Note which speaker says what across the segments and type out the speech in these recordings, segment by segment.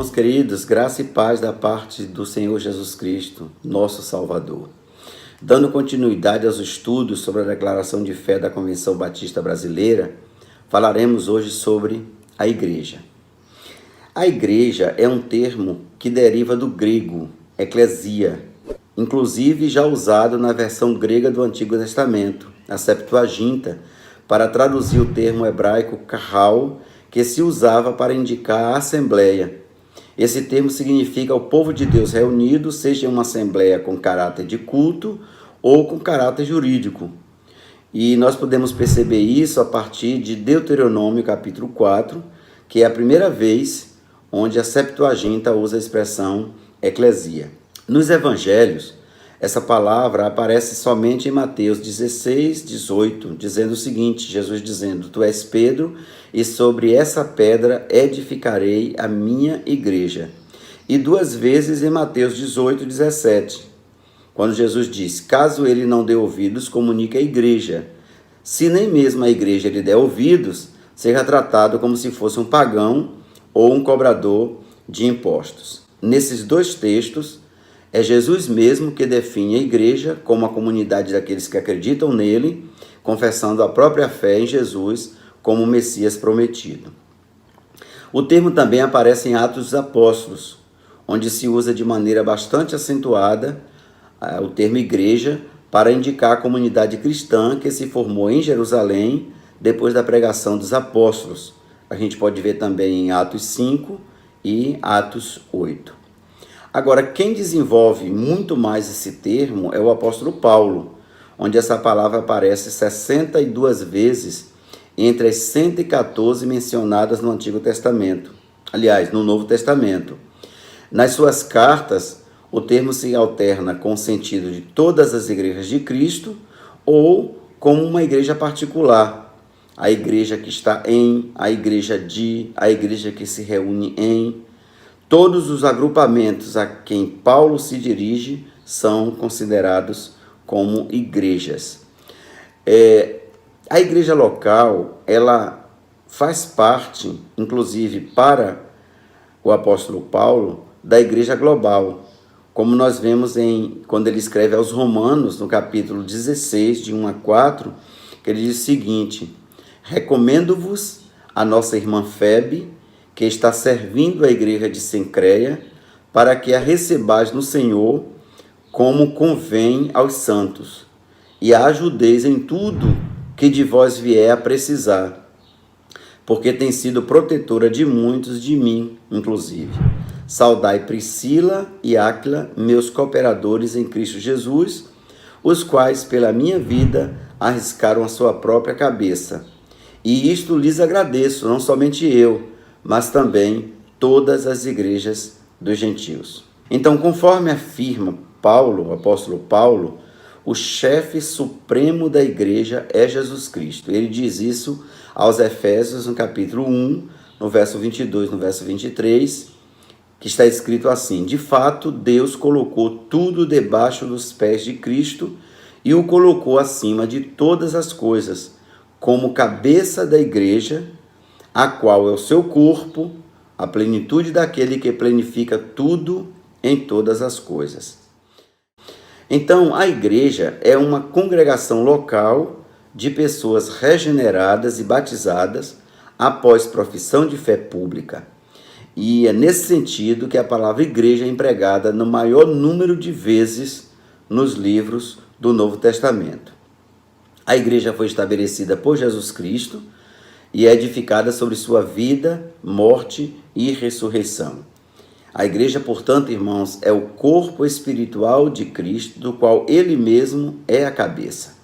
Speaker 1: Irmãos queridos, graça e paz da parte do Senhor Jesus Cristo, nosso Salvador. Dando continuidade aos estudos sobre a declaração de fé da Convenção Batista Brasileira, falaremos hoje sobre a igreja. A igreja é um termo que deriva do grego, eclesia, inclusive já usado na versão grega do Antigo Testamento, a Septuaginta, para traduzir o termo hebraico kahal, que se usava para indicar a assembleia. Esse termo significa o povo de Deus reunido, seja em uma assembleia com caráter de culto ou com caráter jurídico. E nós podemos perceber isso a partir de Deuteronômio capítulo 4, que é a primeira vez onde a Septuaginta usa a expressão eclesia. Nos evangelhos, essa palavra aparece somente em Mateus 16, 18, dizendo o seguinte, Jesus dizendo, Tu és Pedro, e sobre essa pedra edificarei a minha igreja. E duas vezes em Mateus 18, 17, quando Jesus diz, caso ele não dê ouvidos, comunique à igreja. Se nem mesmo a igreja lhe der ouvidos, seja tratado como se fosse um pagão ou um cobrador de impostos. Nesses dois textos, é Jesus mesmo que define a igreja como a comunidade daqueles que acreditam nele, confessando a própria fé em Jesus como o Messias prometido. O termo também aparece em Atos dos Apóstolos, onde se usa de maneira bastante acentuada o termo igreja para indicar a comunidade cristã que se formou em Jerusalém depois da pregação dos apóstolos. A gente pode ver também em Atos 5 e Atos 8. Agora, quem desenvolve muito mais esse termo é o apóstolo Paulo, onde essa palavra aparece 62 vezes entre as 114 mencionadas no Antigo Testamento. Aliás, no Novo Testamento. Nas suas cartas, o termo se alterna com o sentido de todas as igrejas de Cristo ou como uma igreja particular. A igreja que está em, a igreja de, a igreja que se reúne em. Todos os agrupamentos a quem Paulo se dirige são considerados como igrejas. A igreja local, ela faz parte, inclusive para o apóstolo Paulo, da igreja global, como nós vemos quando ele escreve aos Romanos, no capítulo 16, de 1 a 4, que ele diz o seguinte, recomendo-vos a nossa irmã Febe, que está servindo a igreja de Cencreia, para que a recebais no Senhor como convém aos santos, e a ajudeis em tudo que de vós vier a precisar, porque tem sido protetora de muitos, de mim, inclusive. Saudai Priscila e Áquila, meus cooperadores em Cristo Jesus, os quais, pela minha vida, arriscaram a sua própria cabeça. E isto lhes agradeço, não somente eu, mas também todas as igrejas dos gentios. Então, conforme afirma Paulo, o apóstolo Paulo, o chefe supremo da igreja é Jesus Cristo. Ele diz isso aos Efésios, no capítulo 1, no verso 22, no verso 23, que está escrito assim, de fato, Deus colocou tudo debaixo dos pés de Cristo e o colocou acima de todas as coisas, como cabeça da igreja, a qual é o seu corpo, a plenitude daquele que planifica tudo em todas as coisas. Então, a igreja é uma congregação local de pessoas regeneradas e batizadas após profissão de fé pública. E é nesse sentido que a palavra igreja é empregada no maior número de vezes nos livros do Novo Testamento. A igreja foi estabelecida por Jesus Cristo e é edificada sobre sua vida, morte e ressurreição. A igreja, portanto, irmãos, é o corpo espiritual de Cristo, do qual ele mesmo é a cabeça.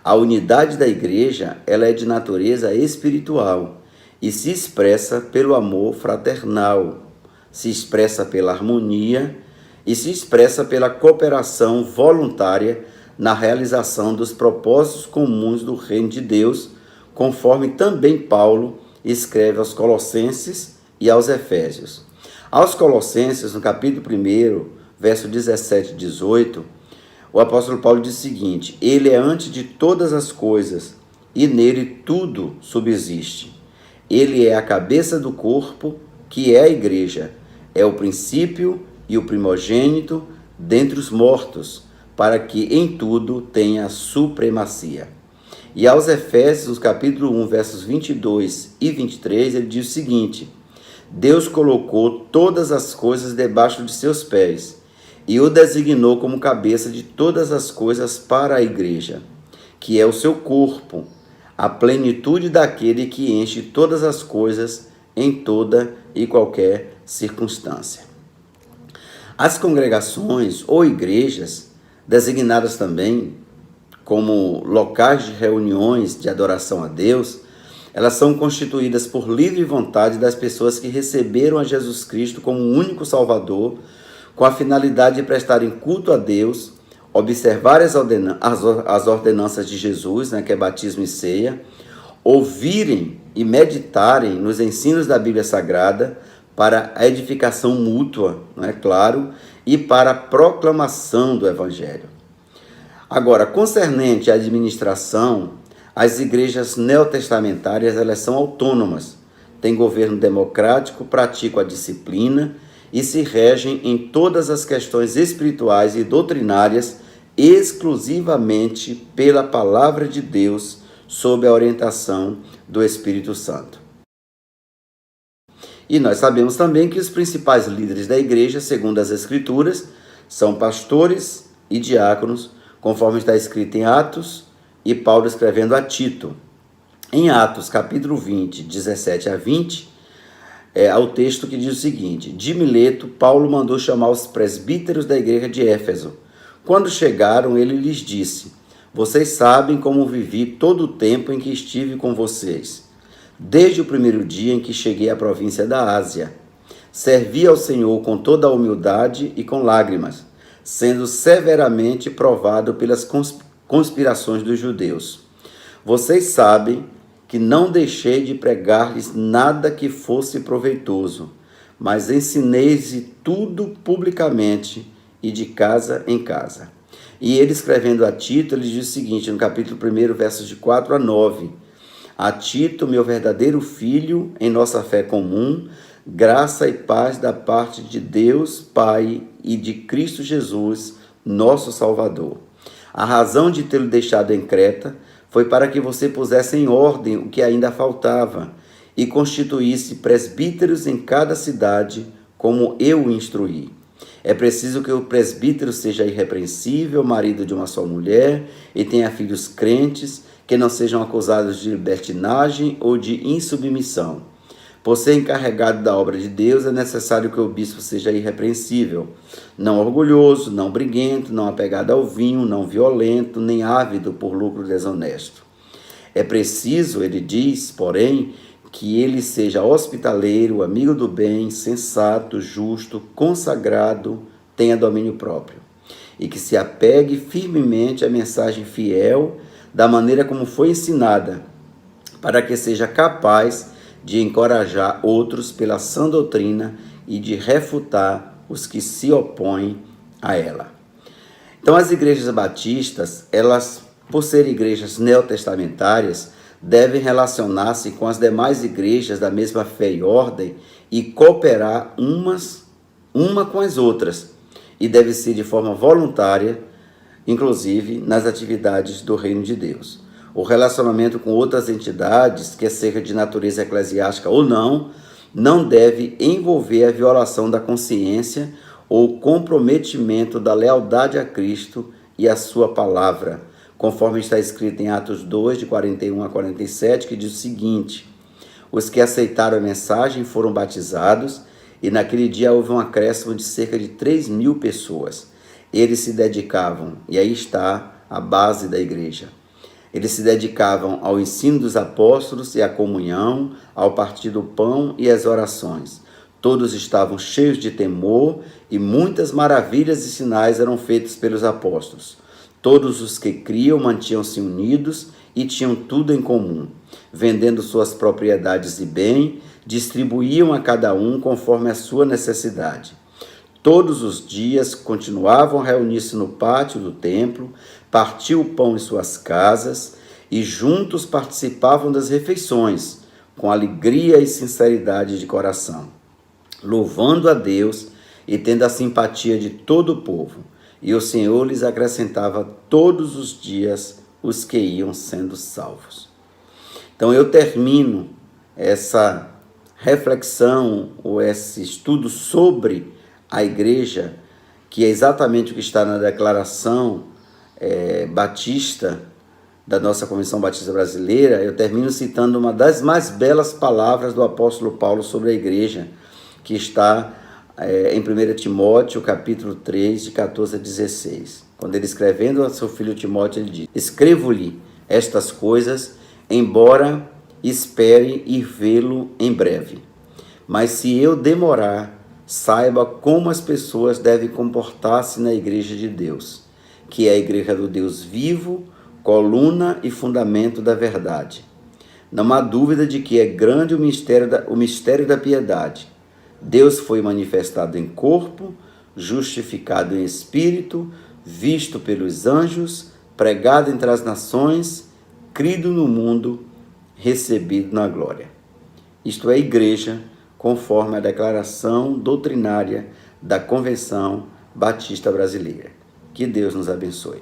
Speaker 1: A unidade da igreja, ela é de natureza espiritual e se expressa pelo amor fraternal, se expressa pela harmonia e se expressa pela cooperação voluntária na realização dos propósitos comuns do reino de Deus, conforme também Paulo escreve aos Colossenses e aos Efésios. Aos Colossenses, no capítulo 1, verso 17 e 18, o apóstolo Paulo diz o seguinte, ele é antes de todas as coisas e nele tudo subsiste. Ele é a cabeça do corpo, que é a igreja. é o princípio e o primogênito dentre os mortos, para que em tudo tenha supremacia. E aos Efésios, capítulo 1, versos 22 e 23, ele diz o seguinte: Deus colocou todas as coisas debaixo de seus pés e o designou como cabeça de todas as coisas para a igreja, que é o seu corpo, a plenitude daquele que enche todas as coisas em toda e qualquer circunstância. As congregações ou igrejas, designadas também como locais de reuniões de adoração a Deus, elas são constituídas por livre vontade das pessoas que receberam a Jesus Cristo como o único Salvador, com a finalidade de prestarem culto a Deus, observar as ordenanças de Jesus, que é batismo e ceia, ouvirem e meditarem nos ensinos da Bíblia Sagrada para a edificação mútua, claro, e para a proclamação do Evangelho. Agora, concernente à administração, as igrejas neotestamentárias elas são autônomas, têm governo democrático, praticam a disciplina e se regem em todas as questões espirituais e doutrinárias exclusivamente pela palavra de Deus, sob a orientação do Espírito Santo. E nós sabemos também que os principais líderes da igreja, segundo as Escrituras, são pastores e diáconos, conforme está escrito em Atos, e Paulo escrevendo a Tito. Em Atos, capítulo 20, 17 a 20, há o texto que diz o seguinte: De Mileto, Paulo mandou chamar os presbíteros da igreja de Éfeso. Quando chegaram, ele lhes disse: Vocês sabem como vivi todo o tempo em que estive com vocês, desde o primeiro dia em que cheguei à província da Ásia. Servi ao Senhor com toda a humildade e com lágrimas, sendo severamente provado pelas conspirações dos judeus. Vocês sabem que não deixei de pregar-lhes nada que fosse proveitoso, mas ensinei-lhes tudo publicamente e de casa em casa. E ele, escrevendo a Tito, ele diz o seguinte, no capítulo 1, versos de 4 a 9: A Tito, meu verdadeiro filho, em nossa fé comum, graça e paz da parte de Deus, Pai, e de Cristo Jesus, nosso Salvador. A razão de tê-lo deixado em Creta foi para que você pusesse em ordem o que ainda faltava e constituísse presbíteros em cada cidade, como eu o instruí. É preciso que o presbítero seja irrepreensível, marido de uma só mulher, e tenha filhos crentes, que não sejam acusados de libertinagem ou de insubmissão. Por ser encarregado da obra de Deus, é necessário que o bispo seja irrepreensível, não orgulhoso, não briguento, não apegado ao vinho, não violento, nem ávido por lucro desonesto. É preciso, ele diz, porém, que ele seja hospitaleiro, amigo do bem, sensato, justo, consagrado, tenha domínio próprio, e que se apegue firmemente à mensagem fiel, da maneira como foi ensinada, para que seja capaz de encorajar outros pela sã doutrina e de refutar os que se opõem a ela. Então, as igrejas batistas, elas, por serem igrejas neotestamentárias, devem relacionar-se com as demais igrejas da mesma fé e ordem e cooperar uma com as outras, e deve ser de forma voluntária, inclusive nas atividades do reino de Deus. O relacionamento com outras entidades, quer seja de natureza eclesiástica ou não deve envolver a violação da consciência ou comprometimento da lealdade a Cristo e a sua palavra, conforme está escrito em Atos 2, de 41 a 47, que diz o seguinte: Os que aceitaram a mensagem foram batizados, e naquele dia houve um acréscimo de cerca de 3.000 pessoas. Eles se dedicavam, e aí está a base da igreja, eles se dedicavam ao ensino dos apóstolos e à comunhão, ao partir do pão e às orações. Todos estavam cheios de temor e muitas maravilhas e sinais eram feitos pelos apóstolos. Todos os que criam mantinham-se unidos e tinham tudo em comum. Vendendo suas propriedades e bem, distribuíam a cada um conforme a sua necessidade. Todos os dias continuavam a reunir-se no pátio do templo, partiam o pão em suas casas e juntos participavam das refeições, com alegria e sinceridade de coração, louvando a Deus e tendo a simpatia de todo o povo. E o Senhor lhes acrescentava todos os dias os que iam sendo salvos. Então eu termino essa reflexão ou esse estudo sobre a igreja, que é exatamente o que está na declaração batista da nossa Convenção Batista Brasileira. Eu termino citando uma das mais belas palavras do apóstolo Paulo sobre a igreja, que está em 1 Timóteo, capítulo 3, de 14 a 16. Quando ele escrevendo a seu filho Timóteo, ele diz: escrevo-lhe estas coisas, embora espere ir vê-lo em breve. Mas se eu demorar, saiba como as pessoas devem comportar-se na igreja de Deus, que é a igreja do Deus vivo, coluna e fundamento da verdade. Não há dúvida de que é grande o mistério da piedade. Deus foi manifestado em corpo, justificado em espírito, visto pelos anjos, pregado entre as nações, crido no mundo, recebido na glória. Isto é a igreja, conforme a declaração doutrinária da Convenção Batista Brasileira. Que Deus nos abençoe.